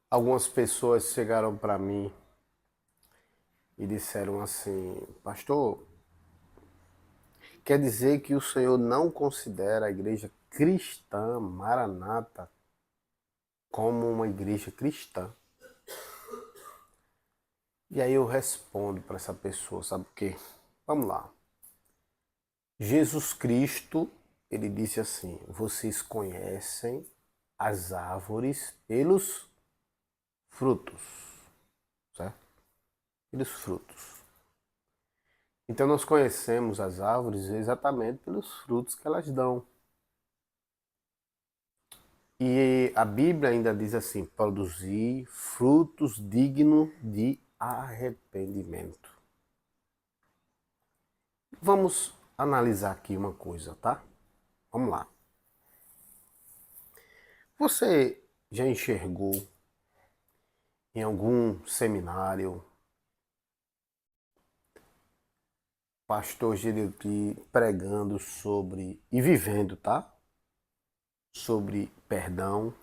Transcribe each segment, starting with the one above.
Algumas pessoas chegaram para mim e disseram assim: Pastor, quer dizer que o Senhor não considera a igreja cristã, Maranata, como uma igreja cristã? E aí eu respondo para essa pessoa, sabe por quê? Vamos lá. Jesus Cristo, ele disse assim: Vocês conhecem as árvores pelos frutos, certo? Pelos frutos. Então nós conhecemos as árvores exatamente pelos frutos que elas dão. E a Bíblia ainda diz assim: produzir frutos dignos de arrependimento. Vamos analisar aqui uma coisa, tá? Vamos lá. Você já enxergou em algum seminário pastor Jeremias pregando sobre e vivendo, tá? Sobre perdão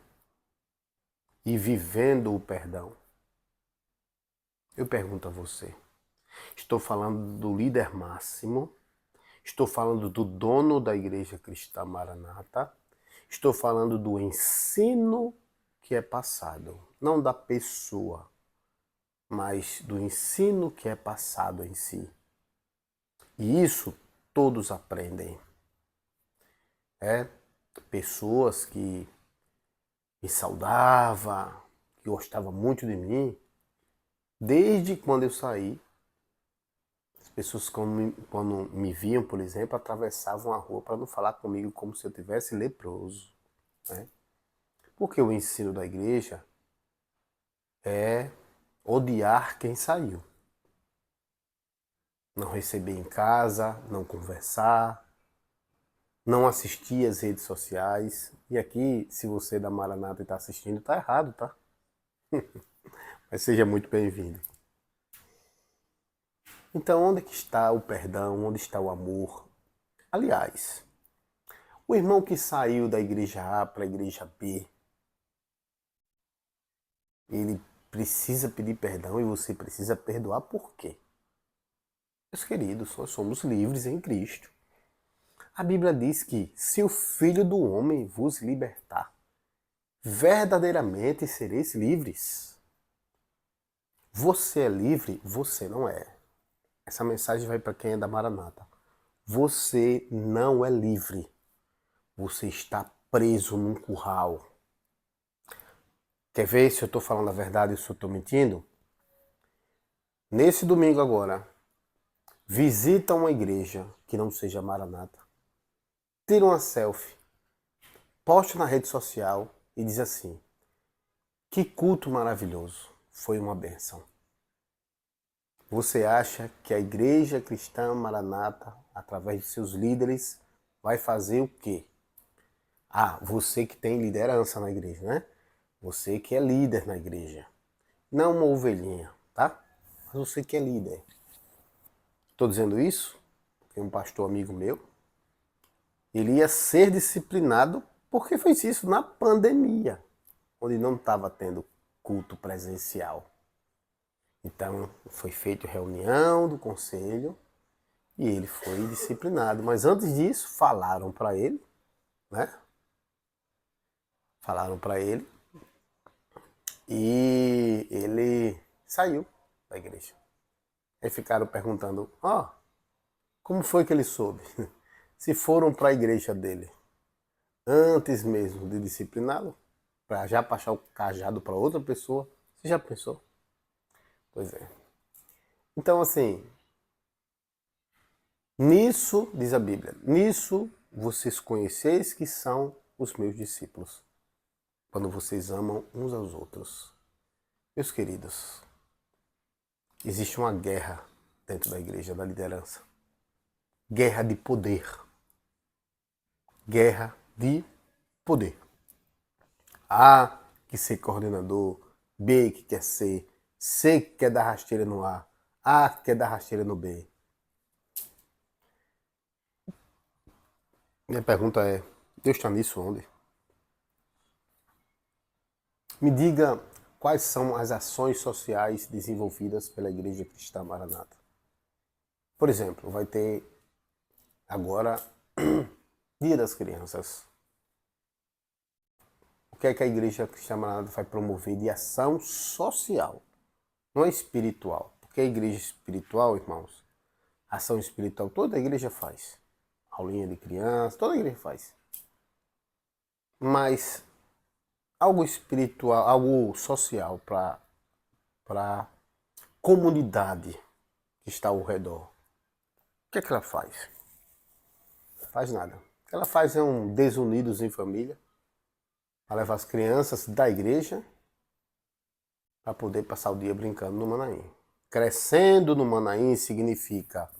e vivendo o perdão? Eu pergunto a você. Estou falando do líder máximo. Estou falando do dono da Igreja Cristã Maranata. Estou falando do ensino que é passado. Não da pessoa, mas do ensino que é passado em si. E isso todos aprendem. É pessoas que me saudavam, que gostavam muito de mim, desde quando eu saí. As pessoas quando me viam, por exemplo, atravessavam a rua para não falar comigo como se eu tivesse leproso, né? Porque o ensino da igreja é odiar quem saiu. Não receber em casa, não conversar, não assistir às redes sociais. E aqui, se você é da Maranata e está assistindo, está errado, tá? Mas seja muito bem-vindo. Então, onde é que está o perdão? Onde está o amor? Aliás, o irmão que saiu da igreja A para a igreja B, ele precisa pedir perdão e você precisa perdoar por quê? Meus queridos, nós somos livres em Cristo. A Bíblia diz que se o Filho do Homem vos libertar, verdadeiramente sereis livres. Você é livre? Você não é. Essa mensagem vai para quem é da Maranata. Você não é livre. Você está preso num curral. Quer ver se eu estou falando a verdade ou se eu estou mentindo? Nesse domingo agora, visita uma igreja que não seja Maranata. Tira uma selfie, poste na rede social e diz assim: que culto maravilhoso, foi uma bênção. Você acha que a igreja cristã Maranata, através de seus líderes, vai fazer o quê? Ah, você que tem liderança na igreja, né? Você que é líder na igreja. Não uma ovelhinha, tá? Mas você que é líder. Estou dizendo isso porque um pastor amigo meu, ele ia ser disciplinado porque fez isso na pandemia, onde não estava tendo culto presencial. Então foi feita reunião do conselho e ele foi disciplinado. Mas antes disso, falaram para ele, né? Falaram para ele e ele saiu da igreja. Aí ficaram perguntando: ó, oh, como foi que ele soube? Se foram para a igreja dele antes mesmo de discipliná-lo, para já passar o cajado para outra pessoa, você já pensou? Pois é. Então, assim, nisso, diz a Bíblia, nisso vocês conheceis que são os meus discípulos, quando vocês amam uns aos outros. Meus queridos, existe uma guerra dentro da igreja, da liderança. Guerra de poder. Guerra de poder. A que ser coordenador, B que quer ser, C que quer dar rasteira no A que quer dar rasteira no B. Minha pergunta é: Deus está nisso onde? Me diga quais são as ações sociais desenvolvidas pela Igreja Cristã Maranata. Por exemplo, vai ter agora Dia das Crianças. O que é que a Igreja Cristã Maranata vai promover de ação social? Não é espiritual. Porque a igreja espiritual, irmãos, ação espiritual toda a igreja faz. Aulinha de criança, toda a igreja faz. Mas algo espiritual, algo social para a comunidade que está ao redor. O que é que ela faz? Não faz nada. O que ela faz é um desunidos em família, para levar as crianças da igreja para poder passar o dia brincando no Manaim. Crescendo no Manaim significa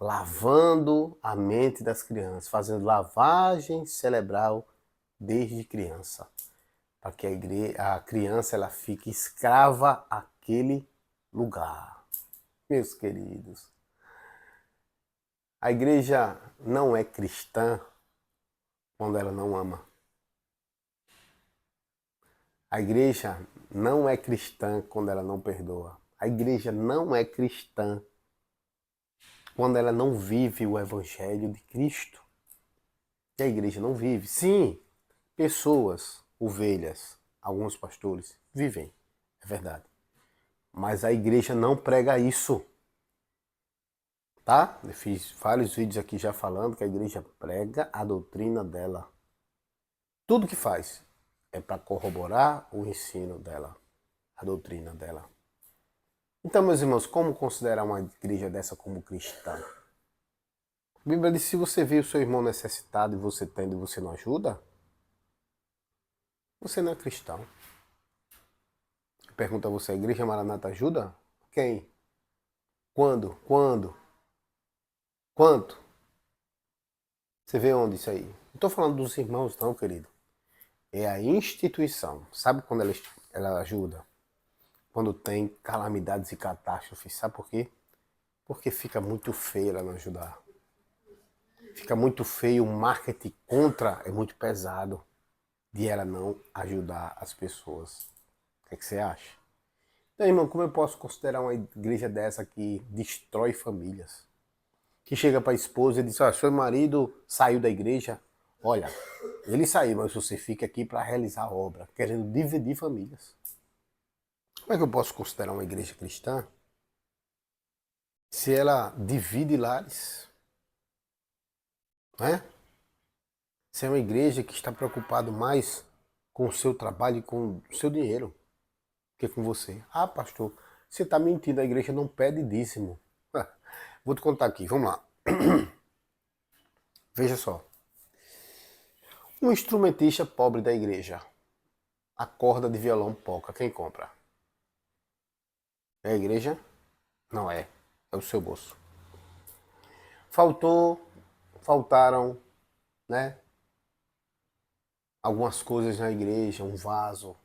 lavando a mente das crianças, fazendo lavagem cerebral desde criança, para que a criança ela fique escrava àquele lugar. Meus queridos, a igreja não é cristã quando ela não ama. A igreja não é cristã quando ela não perdoa. A igreja não é cristã quando ela não vive o evangelho de Cristo. E a igreja não vive. Sim, pessoas, ovelhas, alguns pastores vivem, é verdade. Mas a igreja não prega isso. Tá? Eu fiz vários vídeos aqui já falando que a igreja prega a doutrina dela. Tudo que faz é para corroborar o ensino dela, a doutrina dela. Então, meus irmãos, como considerar uma igreja dessa como cristã? A Bíblia diz: se você vê o seu irmão necessitado e você tendo e você não ajuda, você não é cristão. Pergunta a você: a igreja Maranata ajuda? Quem? Quando? Quando? Quanto? Você vê onde isso aí? Não estou falando dos irmãos não, querido. É a instituição. Sabe quando ela ajuda? Quando tem calamidades e catástrofes. Sabe por quê? Porque fica muito feio ela não ajudar. Fica muito feio, o marketing contra é muito pesado de ela não ajudar as pessoas. O que é que você acha? Então, irmão, como eu posso considerar uma igreja dessa que destrói famílias? Que chega para a esposa e diz: "Olha, seu marido saiu da igreja. Olha, ele saiu, mas você fica aqui para realizar a obra", querendo dividir famílias. Como é que eu posso considerar uma igreja cristã se ela divide lares? Não é? Se é uma igreja que está preocupado mais com o seu trabalho e com o seu dinheiro que com você. Ah, pastor, você está mentindo, a igreja não pede dízimo. Vou te contar aqui, vamos lá. Veja só. Um instrumentista pobre da igreja, a corda de violão poca, quem compra? É a igreja? Não é. É o seu bolso. Faltaram, né? Algumas coisas na igreja, um vaso,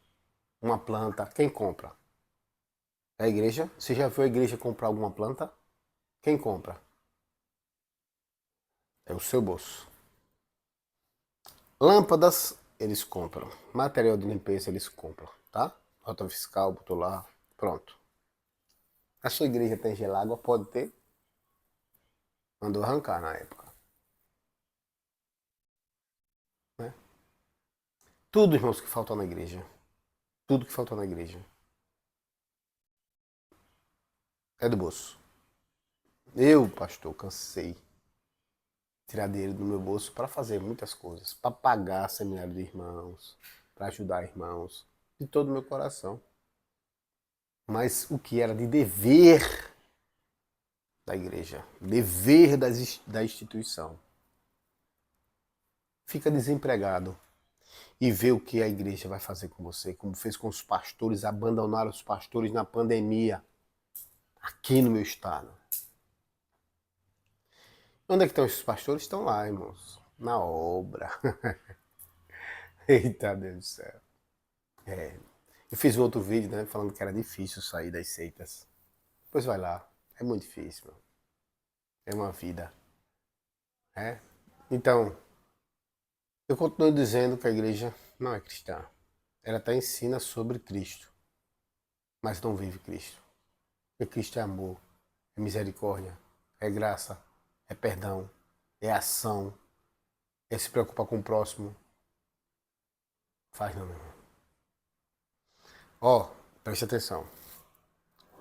uma planta. Quem compra? É a igreja? Você já viu a igreja comprar alguma planta? Quem compra? É o seu bolso. Lâmpadas, eles compram. Material de limpeza, eles compram, tá? Nota fiscal, botou lá, pronto. A sua igreja tem gelágua? Pode ter. Mandou arrancar na época. Né? Tudo, irmãos, que faltou na igreja. Tudo que faltou na igreja. É do bolso. Eu, pastor, cansei. Tirar dinheiro do meu bolso para fazer muitas coisas. Para pagar seminário de irmãos. Para ajudar irmãos. De todo o meu coração. Mas o que era de dever da igreja. Dever da instituição. Fica desempregado. E vê o que a igreja vai fazer com você. Como fez com os pastores. Abandonaram os pastores na pandemia. Aqui no meu estado. Onde é que estão esses pastores? Estão lá, irmãos. Na obra. Eita Deus do céu. É. Eu fiz um outro vídeo, né? Falando que era difícil sair das seitas. Pois vai lá. É muito difícil, meu. É uma vida. É? Então, eu continuo dizendo que a igreja não é cristã. ela até ensina sobre Cristo, mas não vive Cristo. Porque Cristo é amor, é misericórdia, é graça, é perdão, é ação, é se preocupar com o próximo. Faz não, meu irmão. Ó, preste atenção.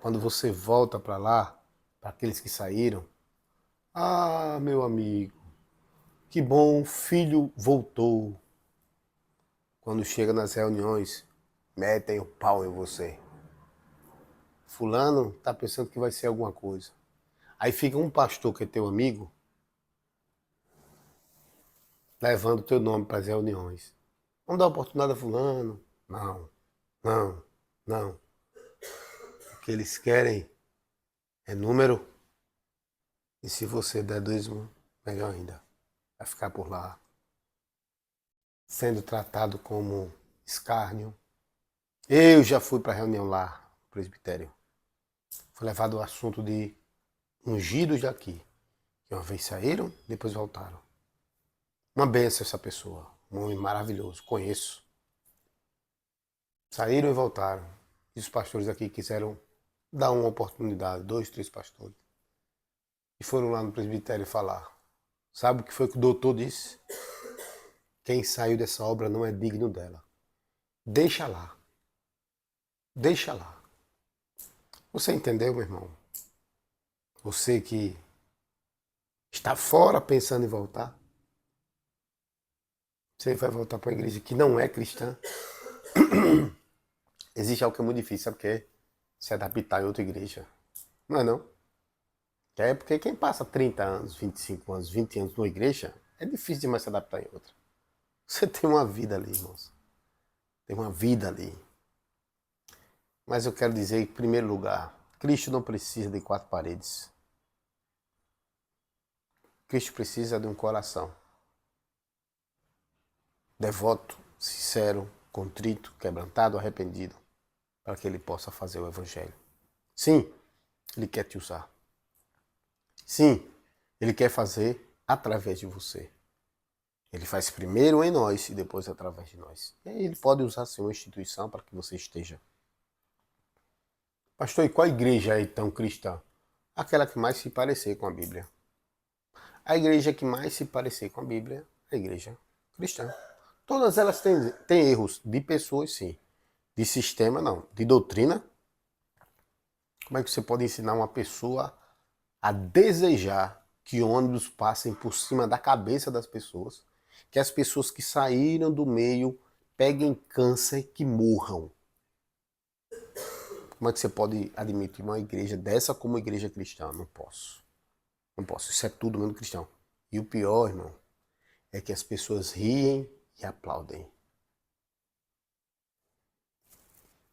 Quando você volta para lá, para aqueles que saíram, ah, meu amigo, que bom, o filho voltou. Quando chega nas reuniões, metem o pau em você. Fulano tá pensando que vai ser alguma coisa. Aí fica um pastor que é teu amigo, levando teu nome para as reuniões. Vamos dar oportunidade a fulano? Não, não, não. O que eles querem é número. E se você der dízimo, melhor ainda. Vai ficar por lá, sendo tratado como escárnio. Eu já fui para a reunião lá, no presbitério. Foi levado o assunto de ungidos daqui. Que uma vez saíram, depois voltaram. Uma benção essa pessoa. Um homem maravilhoso. Conheço. Saíram e voltaram. E os pastores aqui quiseram dar uma oportunidade. 2, 3 pastores. E foram lá no presbitério falar. Sabe o que foi que o doutor disse? Quem saiu dessa obra não é digno dela. Deixa lá. Deixa lá. Você entendeu, meu irmão? Você que está fora pensando em voltar. Você vai voltar para uma igreja que não é cristã. Existe algo que é muito difícil, sabe o que é? Se adaptar em outra igreja. Não é não? É porque quem passa 30 anos, 25 anos, 20 anos numa igreja, é difícil demais se adaptar em outra. Você tem uma vida ali, irmãos. Tem uma vida ali. Mas eu quero dizer, em primeiro lugar, Cristo não precisa de 4 paredes. Cristo precisa de um coração devoto, sincero, contrito, quebrantado, arrependido, para que ele possa fazer o evangelho. Sim, ele quer te usar. Sim, ele quer fazer através de você. Ele faz primeiro em nós e depois através de nós. E aí ele pode usar sim uma instituição para que você esteja. Pastor, e qual igreja é então cristã? Aquela que mais se parecer com a Bíblia. A igreja que mais se parecer com a Bíblia é a igreja cristã. Todas elas têm erros de pessoas, sim. De sistema, não. De doutrina. Como é que você pode ensinar uma pessoa a desejar que ônibus passem por cima da cabeça das pessoas? Que as pessoas que saíram do meio peguem câncer, que morram? Como é que você pode admitir uma igreja dessa como igreja cristã? Não posso. Não posso. Isso é tudo menos cristão. E o pior, irmão, é que as pessoas riem e aplaudem.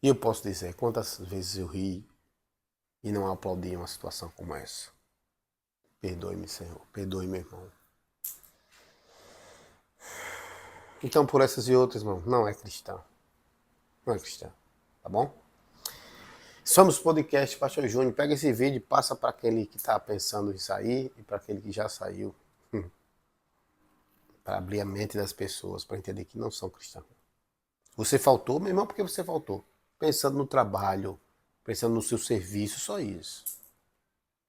E eu posso dizer quantas vezes eu ri e não aplaudi uma situação como essa. Perdoe-me, Senhor. Perdoe, meu irmão. Então, por essas e outras, irmão, não é cristão. Não é cristão. Tá bom? Somos podcast Pastor Júnior. Pega esse vídeo e passa para aquele que está pensando em sair e para aquele que já saiu. Para abrir a mente das pessoas, para entender que não são cristãos. Você faltou, meu irmão, porque você faltou? Pensando no trabalho, pensando no seu serviço, só isso.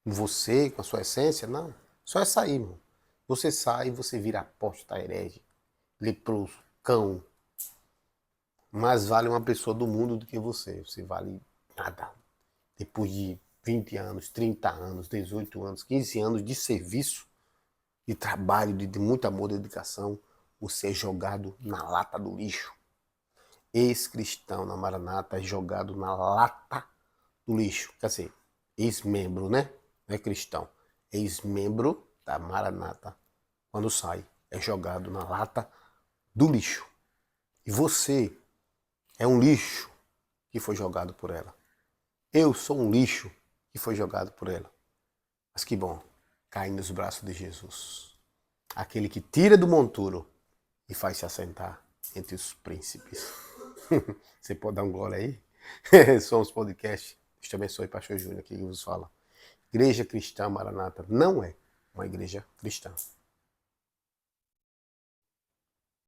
Você, com a sua essência, não. Só é sair, irmão. Você sai e você vira apóstata, herege, leproso, cão. Mais vale uma pessoa do mundo do que você. Você vale nada. Depois de 20 anos, 30 anos, 18 anos, 15 anos de serviço, de trabalho, de muito amor, de dedicação, você é jogado na lata do lixo. Ex-cristão na Maranata é jogado na lata do lixo. Quer dizer, ex-membro, né? Não é cristão. Ex-membro da Maranata, quando sai, é jogado na lata do lixo. E você é um lixo que foi jogado por ela. Eu sou um lixo que foi jogado por ela. Mas que bom, cai nos braços de Jesus. Aquele que tira do monturo e faz se assentar entre os príncipes. Você pode dar um glória aí? Somos podcast. Deus te abençoe, Pastor Júnior, aqui que vos fala. Igreja Cristã Maranata não é uma igreja cristã.